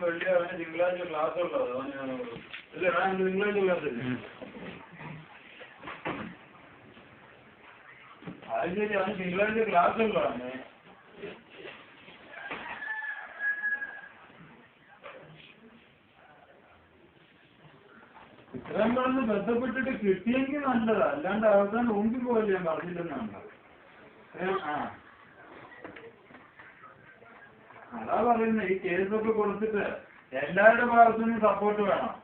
വെള്ളി അവന് തിങ്കളാഴ്ച ക്ലാസ് ഉള്ളത് ഇല്ല തിങ്കളാഴ്ച ക്ലാസ് ഇല്ല അത് ശരി അവന് തിങ്കളാഴ്ച ക്ലാസ് ഉള്ളതാണ് ഇത്രയും പറഞ്ഞ് ബന്ധപ്പെട്ടിട്ട് കിട്ടിയെങ്കിൽ നല്ലതാ അല്ലാണ്ട് അവസാനം ഊമ്പി പോയല്ലേ ഞാൻ പറഞ്ഞില്ലെന്നാണ് അതാ പറയുന്നത് ഈ കേസൊക്കെ കൊടുത്തിട്ട് എല്ലാവരുടെ ഭാഗത്തുനിന്നും സപ്പോർട്ട് വേണം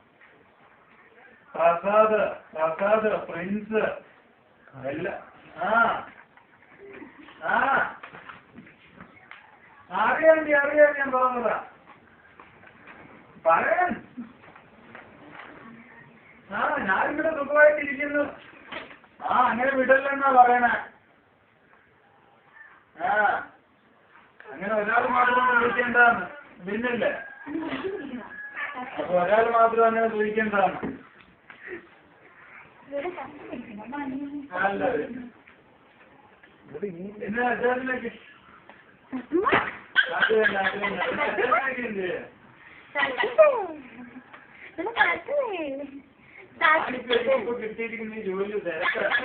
പ്രസാദ് പ്രിൻസ് എല്ലാ അറിയാം ഞാൻ പറഞ്ഞതാ പറയാൻ ഞാനിവിടെ സുഖമായിട്ടിരിക്കുന്നു അങ്ങനെ വിടല്ലെന്നാ പറയണേ അങ്ങനെ ഒരാൾ മാത്രം ചോദിക്കേണ്ടതാണ് പിന്നില്ലേ അപ്പൊ ഒരാൾ മാത്രം അങ്ങനെ ചോദിക്കേണ്ടതാണ് നല്ലത് പിന്നെ അച്ഛനിലേക്ക് കിട്ടിയിരിക്കുന്ന ഈ ജോലി തിരക്കാണ്